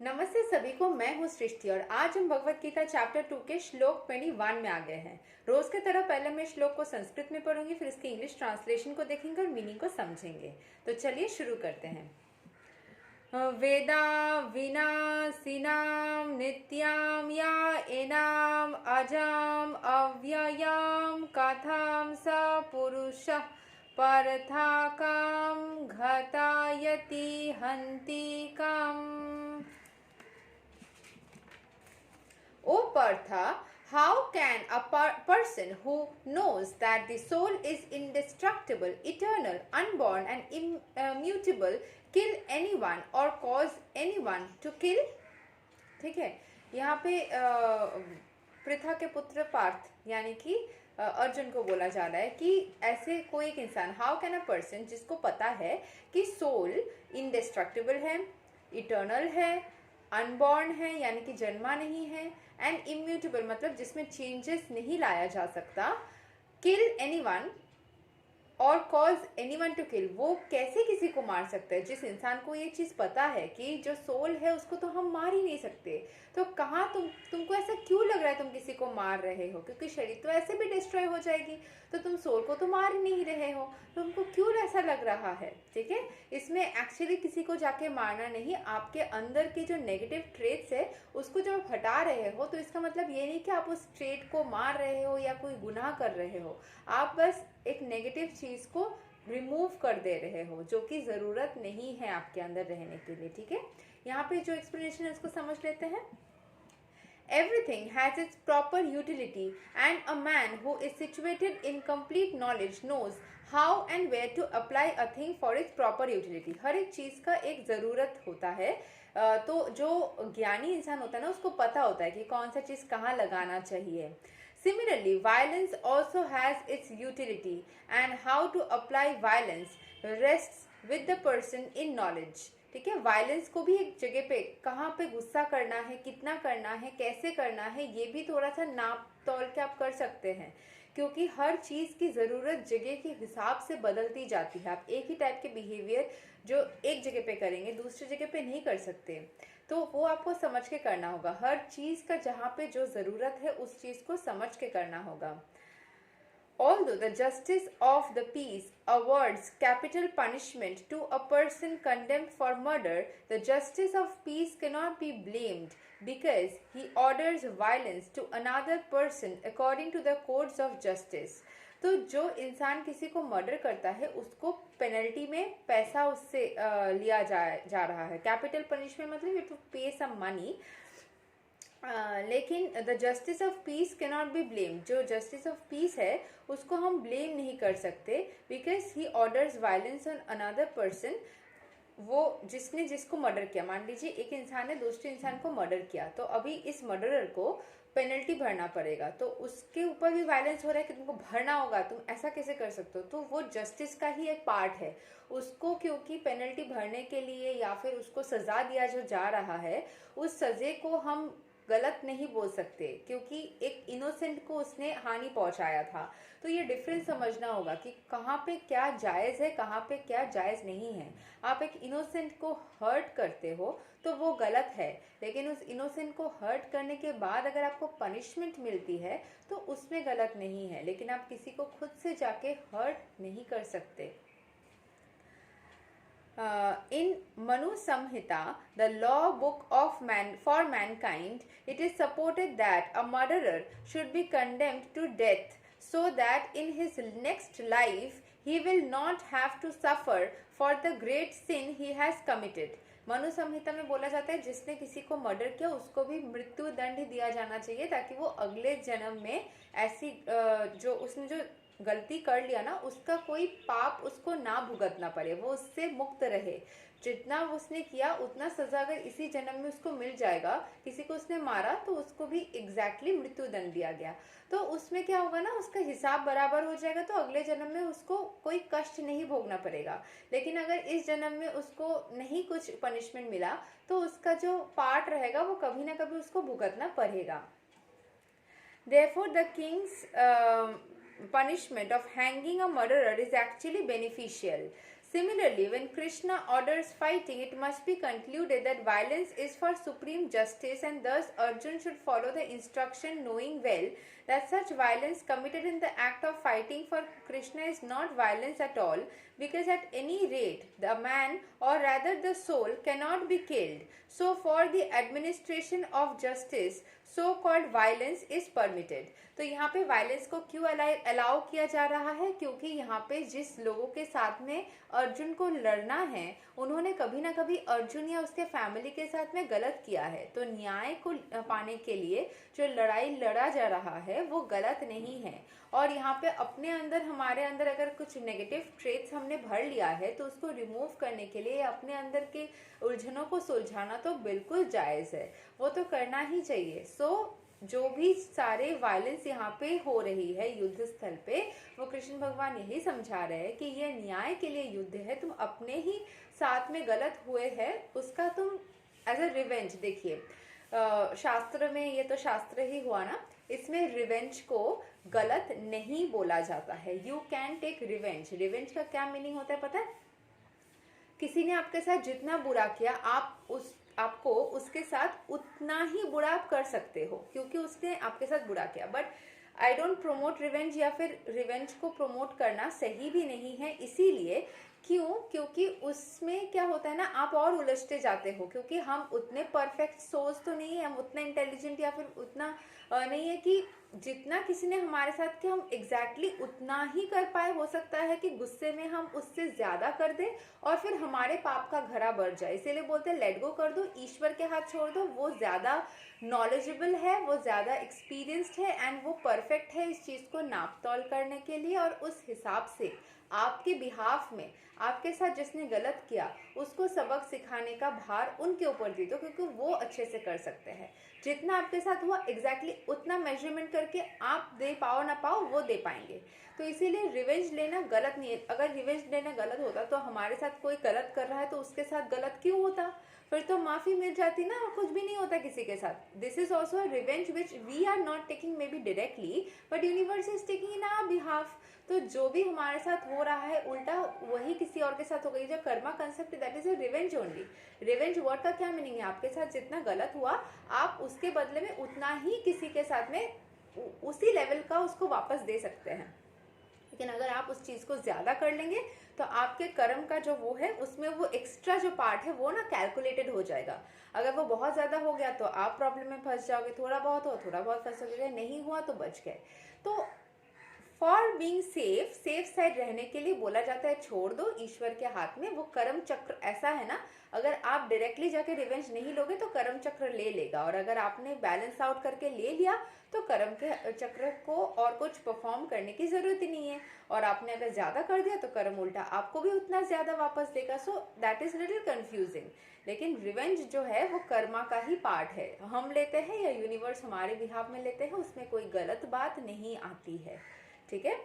नमस्ते सभी को। मैं हूँ सृष्टि और आज हम भगवत गीता चैप्टर 2 के श्लोक 21 में आ गए हैं। रोज की तरह पहले मैं श्लोक को संस्कृत में पढ़ूंगी, फिर इसकी इंग्लिश ट्रांसलेशन को देखेंगे और मीनिंग को समझेंगे। तो चलिए शुरू करते हैं। वेदा विनाशिनाम नित्याम या एनाम अजाम अव्ययाम कथाम स पुरुषः पार्थाकाम घतायति हन्ति काम। O Partha, how can a person who knows that the soul is indestructible, eternal, unborn and immutable kill anyone or cause anyone to kill? ठीक है, यहाँ पे पृथा के पुत्र पार्थ यानी कि अर्जुन को बोला जा रहा है कि ऐसे कोई एक इंसान, हाउ कैन अ पर्सन जिसको पता है कि सोल इंडेस्ट्रक्टिबल है, इटर्नल है, अनबॉर्न है यानी कि जन्मा नहीं है, एंड इम्यूटेबल मतलब जिसमें चेंजेस नहीं लाया जा सकता, किल एनीवन और कॉज एनीवन टू किल, वो कैसे किसी को मार सकता है? जिस इंसान को ये चीज पता है कि जो सोल है उसको तो हम मार ही नहीं सकते, तो कहाँ तुमको ऐसा क्यों लग रहा है तुम किसी को मार रहे हो? क्योंकि शरीर तो ऐसे भी डिस्ट्रॉय हो जाएगी, तो तुम सोल को तो मार ही नहीं रहे हो, तुमको क्यों ऐसा लग रहा है? ठीक है, इसमें एक्चुअली किसी को जाके मारना नहीं, आपके अंदर के जो नेगेटिव ट्रेट्स है उसको जब आप हटा रहे हो तो इसका मतलब ये नहीं कि आप उस ट्रेट को मार रहे हो या कोई गुनाह कर रहे हो, आप बस एक नेगेटिव चीज को रिमूव कर दे रहे हो जो कि जरूरत नहीं है आपके अंदर रहने के लिए। ठीक है, यहाँ पे जो एक्सप्लेनेशन है उसको समझ लेते हैं। Everything has its proper utility and a man who is situated in complete knowledge knows how and where to apply a thing for its proper utility। हर एक चीज का एक जरूरत होता है, तो जो ज्ञानी इंसान होता है ना उसको पता होता है कि कौन सा चीज कहाँ लगाना चाहिए। Similarly, violence also has its utility and how to apply violence rests with the person in knowledge। ठीक है, वायलेंस को भी एक जगह पे कहाँ पे गुस्सा करना है, कितना करना है, कैसे करना है, ये भी थोड़ा सा नाप तोल के आप कर सकते हैं, क्योंकि हर चीज की जरूरत जगह के हिसाब से बदलती जाती है। आप एक ही टाइप के बिहेवियर जो एक जगह पे करेंगे दूसरी जगह पे नहीं कर सकते, तो वो आपको समझ के करना होगा। हर चीज का जहाँ पे जो जरूरत है उस चीज को समझ के करना होगा। Although the justice of the peace awards capital punishment to a person condemned for murder, the justice of peace cannot be blamed because he orders violence to another person according to the codes of justice। तो जो इंसान किसी को murder करता है उसको penalty में पैसा उससे लिया जा रहा है। कैपिटल पनिशमेंट मतलब यू टू पे सम मनी, लेकिन the justice of peace can not be blame. जो जस्टिस ऑफ पीस है उसको हम ब्लेम नहीं कर सकते, because he orders violence on another person. वो जिसने जिसको मर्डर किया, मान लीजिए एक इंसान ने दूसरे इंसान को मर्डर किया, तो अभी इस मर्डरर को पेनल्टी भरना पड़ेगा, तो उसके ऊपर भी वायलेंस हो रहा है कि तुमको भरना होगा, तुम ऐसा कैसे कर सकते हो? तो वो जस्टिस का ही एक पार्ट है। उसको क्योंकि पेनल्टी भरने के लिए या फिर उसको सजा दिया जो जा रहा है, उस सजे को हम गलत नहीं बोल सकते, क्योंकि एक इनोसेंट को उसने हानि पहुंचाया था। तो ये डिफरेंस समझना होगा कि कहाँ पे क्या जायज है, कहाँ पे क्या जायज नहीं है। आप एक इनोसेंट को हर्ट करते हो तो वो गलत है, लेकिन उस इनोसेंट को हर्ट करने के बाद अगर आपको पनिशमेंट मिलती है तो उसमें गलत नहीं है, लेकिन आप किसी को खुद से जाके हर्ट नहीं कर सकते। In Manu Samhita, the law book of for mankind, it is supported that a murderer should be condemned to death so that in his next life he will not have to suffer for the great sin he has committed। Manu संहिता में बोला जाता है जिसने किसी को murder किया उसको भी मृत्यु दंड दिया जाना चाहिए, ताकि वो अगले जन्म में ऐसी जो उसने जो गलती कर लिया ना उसका कोई पाप उसको ना भुगतना पड़े, वो उससे मुक्त रहे। जितना उसने किया उतना सजा अगर इसी जन्म में उसको मिल जाएगा, किसी को उसने मारा तो उसको भी एग्जैक्टली मृत्यु दंड दिया गया, तो उसमें क्या होगा ना, उसका हिसाब बराबर हो जाएगा, तो अगले जन्म में उसको कोई कष्ट नहीं भोगना पड़ेगा। लेकिन अगर इस जन्म में उसको नहीं कुछ पनिशमेंट मिला तो उसका जो पार्ट रहेगा वो कभी ना कभी उसको भुगतना पड़ेगा। Therefore, the king's punishment of hanging a murderer is actually beneficial, Similarly, when Krishna orders fighting, it must be concluded that violence is for supreme justice, and thus Arjun should follow the instruction knowing well that such violence committed in the act of fighting for Krishna is not violence at all, because at any rate the man, or rather the soul, cannot be killed. So for the administration of justice, so called violence is permitted. तो यहाँ पे violence को क्यों allow किया जा रहा है? क्योंकि यहाँ पे जिस लोगों के साथ में अर्जुन को लड़ना है, उन्होंने कभी ना कभी अर्जुन या उसके फैमिली के साथ में गलत किया है। तो न्याय को पाने के लिए जो लड़ाई लड़ा जा रहा है वो गलत नहीं है। और यहाँ पे अपने अंदर, हमारे अंदर अगर कुछ नेगेटिव ट्रेट्स हमने भर लिया है तो उसको रिमूव करने के लिए अपने अंदर के उलझनों को सुलझाना तो बिल्कुल जायज़ है, वो तो करना ही चाहिए। सो जो भी सारे वायलेंस यहाँ पे हो रही है युद्ध स्थल पे, वो कृष्ण भगवान यही समझा रहे हैं कि ये न्याय के लिए युद्ध है। तुम अपने ही साथ में गलत हुए हैं उसका तुम एज अ रिवेंज, देखिए शास्त्र में, ये तो शास्त्र ही हुआ ना, इसमें रिवेंज को गलत नहीं बोला जाता है। You can take revenge. Revenge का क्या मीनिंग होता है पता है? किसी ने आपके साथ जितना बुरा किया, आपको उसके साथ उतना ही बुरा आप कर सकते हो, क्योंकि उसने आपके साथ बुरा किया। But I don't promote revenge, या फिर रिवेंज को प्रमोट करना सही भी नहीं है। इसीलिए क्यों? क्योंकि उसमें क्या होता है ना, आप और उलझते जाते हो, क्योंकि हम उतने परफेक्ट सोच तो नहीं है, हम उतना इंटेलिजेंट या फिर उतना नहीं है कि जितना किसी ने हमारे साथ किया हम एग्जैक्टली उतना ही कर पाए। हो सकता है कि गुस्से में हम उससे ज्यादा कर दें और फिर हमारे पाप का घड़ा बढ़ जाए। इसीलिए बोलते हैं लेट गो कर दो, ईश्वर के हाथ छोड़ दो। वो ज्यादा नॉलेजेबल है, वो ज्यादा एक्सपीरियंस्ड है एंड वो परफेक्ट है इस चीज को नाप तोल करने के लिए। और उस हिसाब से आपके बिहाफ में आपके साथ जिसने गलत किया उसको सबक सिखाने का भार उनके ऊपर दे दो, क्योंकि वो अच्छे से कर सकते हैं। जितना आपके साथ हुआ एग्जैक्टली उतना मेजरमेंट करके आप दे पाओ ना पाओ, वो दे पाएंगे। तो इसीलिए रिवेंज लेना गलत नहीं है। अगर रिवेंज लेना गलत होता तो हमारे साथ कोई गलत कर रहा है तो उसके साथ गलत क्यों होता? फिर तो माफी मिल जाती ना, और कुछ भी नहीं होता किसी के साथ। This is also a revenge which we are not taking maybe directly, but universe is taking in our behalf. तो जो भी हमारे साथ हो रहा है उल्टा वही किसी और के साथ हो गई। जो Karma concept, that is a revenge only. Revenge word का क्या मीनिंग है? आपके साथ जितना गलत हुआ आप उसके बदले में उतना ही किसी के साथ में उसी लेवल का उसको वापस दे सकते हैं। लेकिन अगर आप उस चीज को ज्यादा कर लेंगे तो आपके कर्म का जो वो है उसमें वो एक्स्ट्रा जो पार्ट है वो ना कैलकुलेटेड हो जाएगा। अगर वो बहुत ज्यादा हो गया तो आप प्रॉब्लम में फंस जाओगे, थोड़ा बहुत हो थोड़ा बहुत फंस जाओगे, नहीं हुआ तो बच गए। तो फॉर बीइंग सेफ साइड रहने के लिए बोला जाता है छोड़ दो, ईश्वर के हाथ में। वो कर्म चक्र ऐसा है ना, अगर आप डायरेक्टली जाके रिवेंज नहीं लोगे तो कर्म चक्र ले लेगा, और अगर आपने बैलेंस आउट करके ले लिया तो कर्म के चक्र को और कुछ परफॉर्म करने की जरूरत ही नहीं है। और आपने अगर ज्यादा कर दिया तो कर्म उल्टा आपको भी उतना ज्यादा वापस देगा। So that is little confusing. लेकिन रिवेंज जो है वो कर्मा का ही पार्ट है, हम लेते हैं या यूनिवर्स हमारे बिहाफ में लेते हैं, उसमें कोई गलत बात नहीं आती है। ठीक है?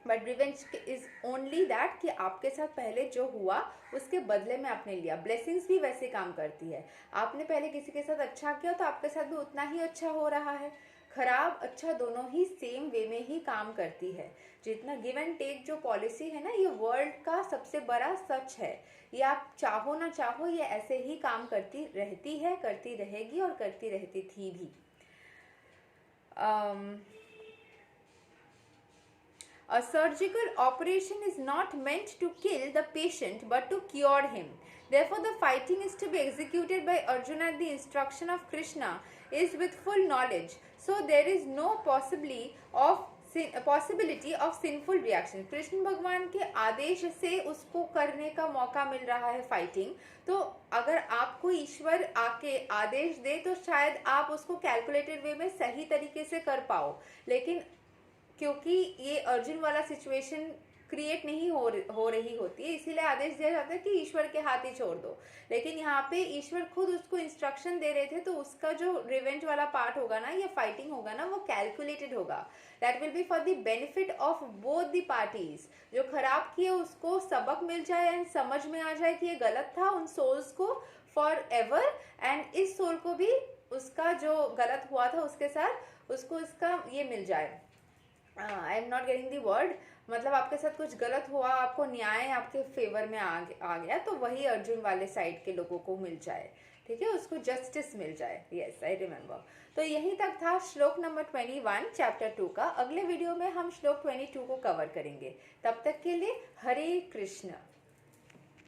But revenge is only that कि आपके साथ पहले जो हुआ उसके बदले में आपने लिया। ब्लेसिंग्स भी वैसे काम करती है। आपने पहले किसी के साथ अच्छा किया तो आपके साथ भी उतना ही अच्छा हो रहा है। खराब अच्छा दोनों ही सेम वे में ही काम करती है। जितना गिव एंड टेक जो पॉलिसी है ना, ये वर्ल्ड का सबसे बड़ा सच है। ये आप चाहो ना चाहो ये ऐसे ही काम करती रहती है, करती रहेगी और करती रहती थी भी। A surgical operation is not meant to kill the patient but to cure him. Therefore, the fighting is to be executed by Arjuna at the instruction of Krishna is with full knowledge. So, there is no possibility of sinful reaction. Krishna भगवान के आदेश से उसको करने का मौका मिल रहा है fighting. तो अगर आपको ईश्वर आके आदेश दे तो शायद आप उसको कैलकुलेटेड वे में सही तरीके से कर पाओ। लेकिन क्योंकि ये अर्जुन वाला सिचुएशन क्रिएट नहीं हो रही होती है, इसीलिए आदेश दिया जाता है कि ईश्वर के हाथ ही छोड़ दो। लेकिन यहाँ पे ईश्वर खुद उसको इंस्ट्रक्शन दे रहे थे, तो उसका जो रिवेंज वाला पार्ट होगा ना, ये फाइटिंग होगा ना, वो कैलकुलेटेड होगा। That will be for the benefit of both the parties. जो खराब किए उसको सबक मिल जाए एंड समझ में आ जाए कि ये गलत था, उन सोल्स को फॉर एवर, एंड इस सोल को भी उसका जो गलत हुआ था उसके साथ उसको इसका ये मिल जाए। I am not getting the word, मतलब आपके साथ कुछ गलत हुआ, आपको न्याय आपके फेवर में आ गया, तो वही अर्जुन वाले साइड के लोगों को मिल जाए, ठीक है, उसको जस्टिस मिल जाए। Yes, I remember. तो यहीं तक था श्लोक नंबर 21 चैप्टर 2 का। अगले वीडियो में हम श्लोक 22 को कवर करेंगे। तब तक के लिए हरे कृष्ण।